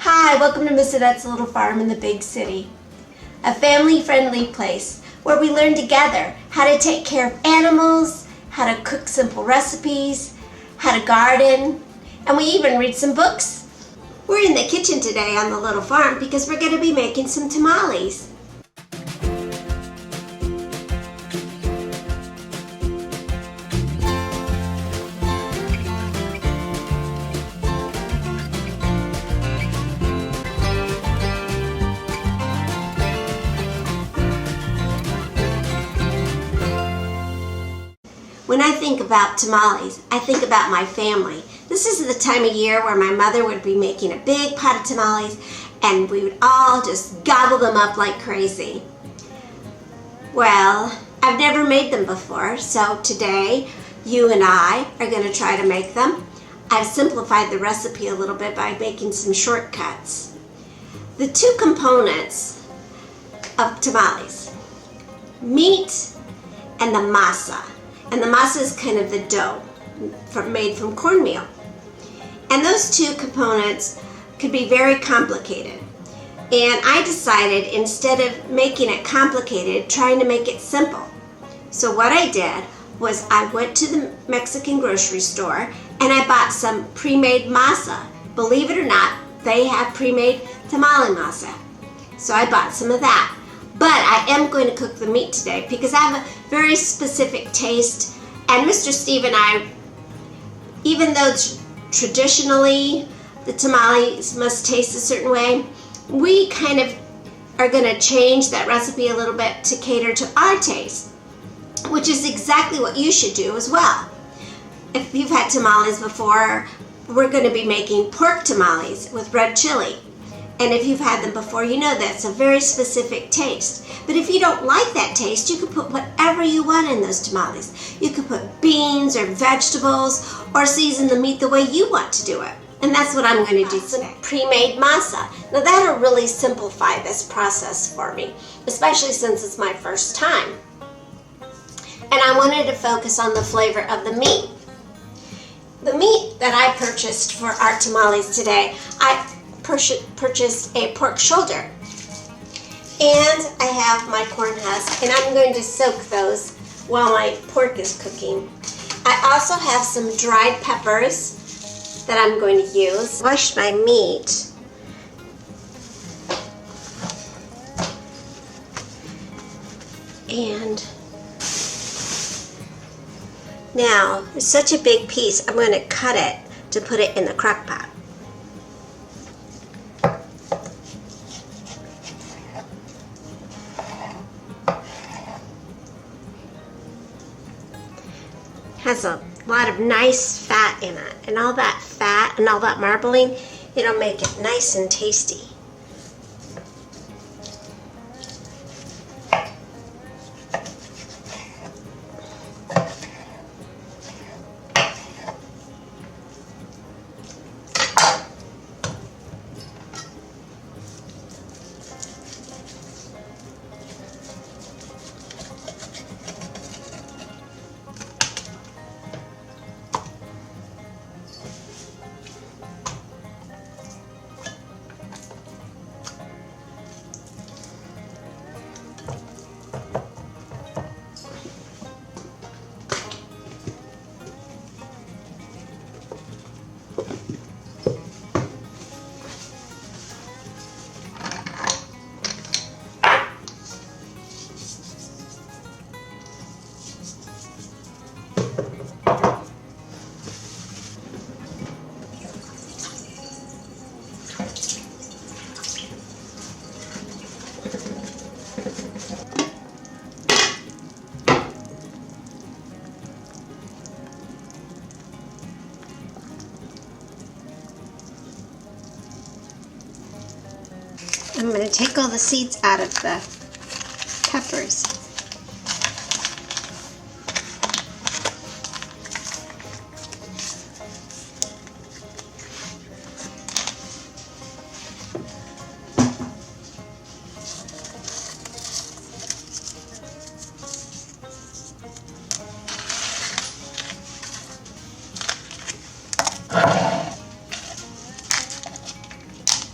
Hi, welcome to Miss Annette's Little Farm in the Big City. A family-friendly place where we learn together how to take care of animals, how to cook simple recipes, how to garden, and we even read some books. We're in the kitchen today on the little farm because we're going to be making some tamales. When I think about tamales, I think about my family. This is the time of year where my mother would be making a big pot of tamales and we would all just gobble them up like crazy. Well, I've never made them before, so today you and I are going to try to make them. I've simplified the recipe a little bit by making some shortcuts. The two components of tamales, meat and the masa. And the masa is kind of the dough made from cornmeal. And those two components could be very complicated. And I decided, instead of making it complicated, trying to make it simple. So what I did was I went to the Mexican grocery store and I bought some pre-made masa. Believe it or not, they have pre-made tamale masa. So I bought some of that. But I am going to cook the meat today because I have a very specific taste. And Mr. Steve and I, even though traditionally the tamales must taste a certain way, we kind of are going to change that recipe a little bit to cater to our taste, which is exactly what you should do as well. If you've had tamales before, we're going to be making pork tamales with red chili. And if you've had them before, you know that's a very specific taste. But if you don't like that taste, you can put whatever you want in those tamales. You can put beans or vegetables or season the meat the way you want to do it. And that's what I'm going to do today. Pre-made masa. Now that'll really simplify this process for me, especially since it's my first time. And I wanted to focus on the flavor of the meat. The meat that I purchased for our tamales today, I purchased a pork shoulder, and I have my corn husk, and I'm going to soak those while my pork is cooking. I also have some dried peppers that I'm going to use. Wash my meat. And now, it's such a big piece, I'm going to cut it to put it in the crock pot. Has a lot of nice fat in it, and all that fat and all that marbling, it'll make it nice and tasty. I'm going to take all the seeds out of the peppers.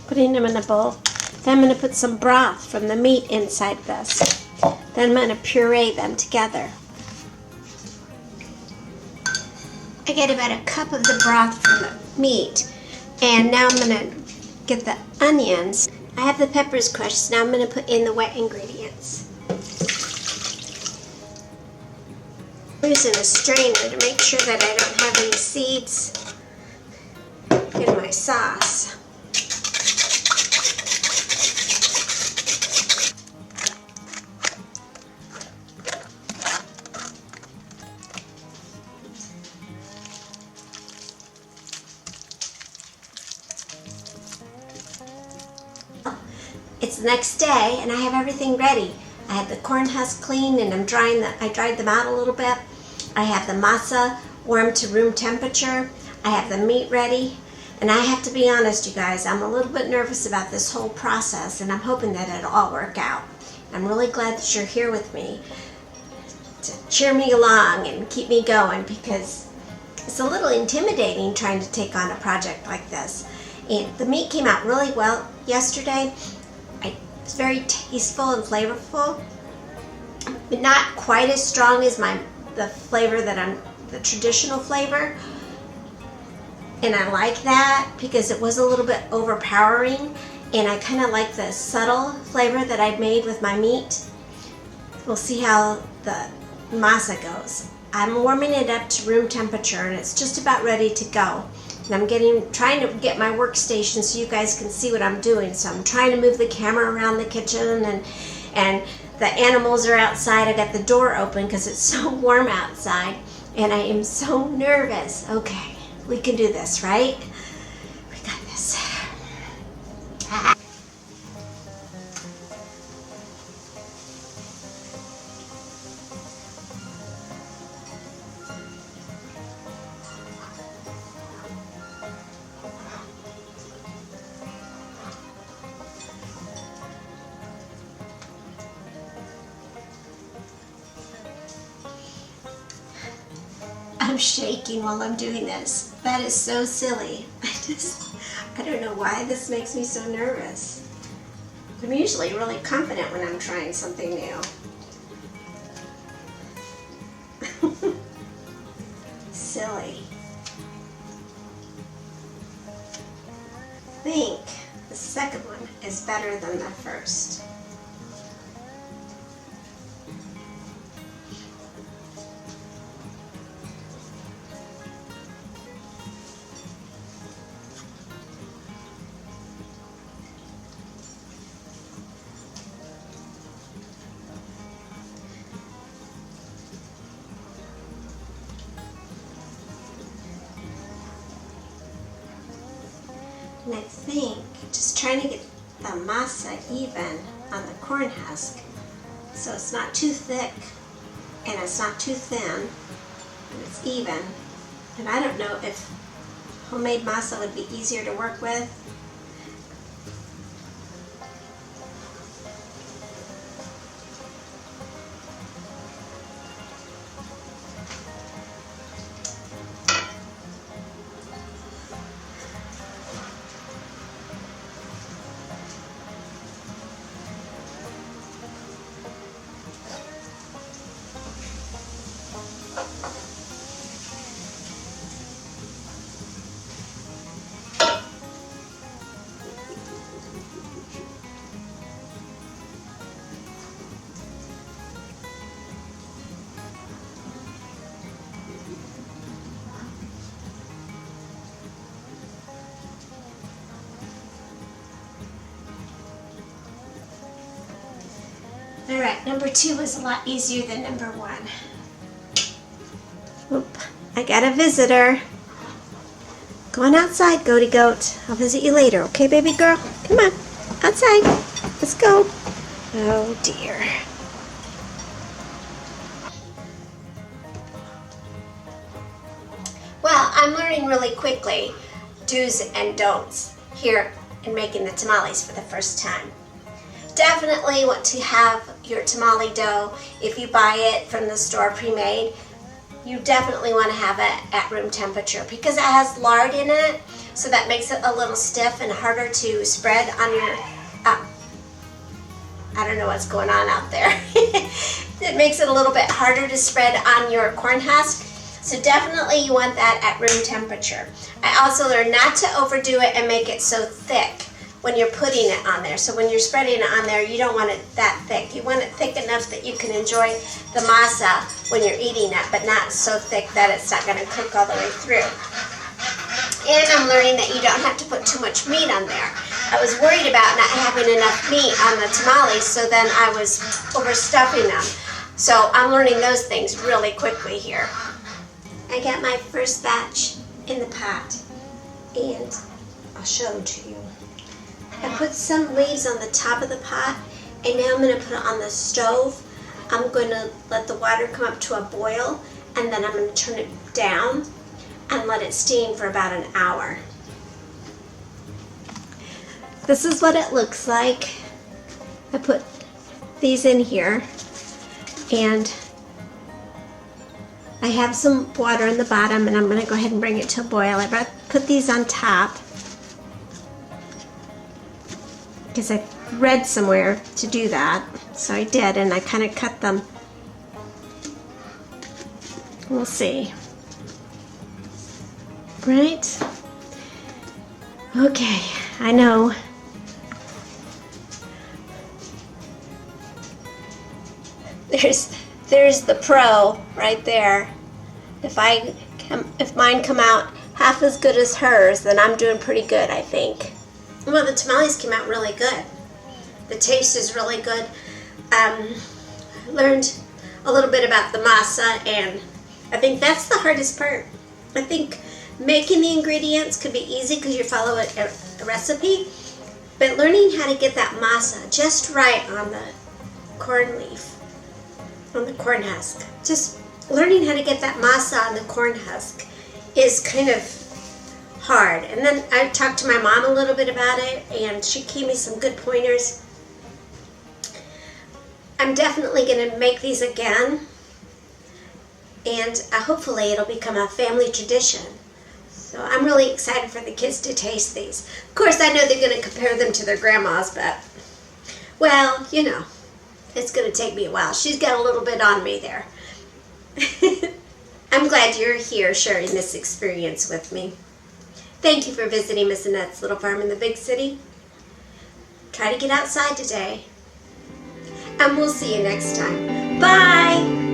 putting them in a bowl. Then I'm going to put some broth from the meat inside this. Then I'm going to puree them together. I get about a cup of the broth from the meat. And now I'm going to get the onions. I have the peppers crushed, so now I'm going to put in the wet ingredients. I'm using a strainer to make sure that I don't have any seeds in my sauce. It's the next day and I have everything ready. I have the corn husk clean and I dried them out a little bit. I have the masa warmed to room temperature. I have the meat ready. And I have to be honest, you guys, I'm a little bit nervous about this whole process and I'm hoping that it'll all work out. I'm really glad that you're here with me to cheer me along and keep me going, because it's a little intimidating trying to take on a project like this. And the meat came out really well yesterday. It's very tasteful and flavorful, but not quite as strong as the flavor the traditional flavor. And I like that because it was a little bit overpowering, and I kind of like the subtle flavor that I made with my meat. We'll see how the masa goes. I'm warming it up to room temperature and it's just about ready to go. And I'm trying to get my workstation so you guys can see what I'm doing. So I'm trying to move the camera around the kitchen, and the animals are outside. I got the door open because it's so warm outside and I am so nervous. Okay, we can do this, right? We got this. I'm shaking while I'm doing this. That is so silly. I don't know why this makes me so nervous. I'm usually really confident when I'm trying something new. Silly. I think the second one is better than the first. And I think just trying to get the masa even on the corn husk, so it's not too thick and it's not too thin, and it's even. And I don't know if homemade masa would be easier to work with. All right, number 2 was a lot easier than number 1. Oop, I got a visitor. Go on outside, goaty goat. I'll visit you later, okay, baby girl? Come on, outside. Let's go. Oh, dear. Well, I'm learning really quickly do's and don'ts here in making the tamales for the first time. Definitely want to have your tamale dough, if you buy it from the store pre-made, you definitely want to have it at room temperature because it has lard in it, so that makes it a little stiff and harder to spread on your, I don't know what's going on out there. It makes it a little bit harder to spread on your corn husk. So definitely you want that at room temperature. I also learned not to overdo it and make it so thick when you're putting it on there. So when you're spreading it on there, you don't want it that thick. You want it thick enough that you can enjoy the masa when you're eating it, but not so thick that it's not going to cook all the way through. And I'm learning that you don't have to put too much meat on there. I was worried about not having enough meat on the tamales, so then I was overstuffing them. So I'm learning those things really quickly here. I got my first batch in the pot, and I'll show them to you. I put some leaves on the top of the pot, and now I'm going to put it on the stove. I'm going to let the water come up to a boil, and then I'm going to turn it down and let it steam for about an hour. This is what it looks like. I put these in here, and I have some water in the bottom, and I'm going to go ahead and bring it to a boil. I put these on top because I read somewhere to do that, so I did, and I kind of cut them. We'll see. Right? Okay, I know. There's the pro right there. If mine come out half as good as hers, then I'm doing pretty good, I think. Well, the tamales came out really good. The taste is really good. Learned a little bit about the masa, and I think that's the hardest part. I think making the ingredients could be easy because you follow a recipe, but learning how to get that masa just right on the corn leaf, on the corn husk, just learning how to get that masa on the corn husk is kind of hard. And then I talked to my mom a little bit about it, and she gave me some good pointers. I'm definitely going to make these again, and hopefully it'll become a family tradition. So I'm really excited for the kids to taste these. Of course, I know they're going to compare them to their grandma's, but, well, you know, it's going to take me a while. She's got a little bit on me there. I'm glad you're here sharing this experience with me. Thank you for visiting Miss Annette's Little Farm in the Big City. Try to get outside today. And we'll see you next time. Bye!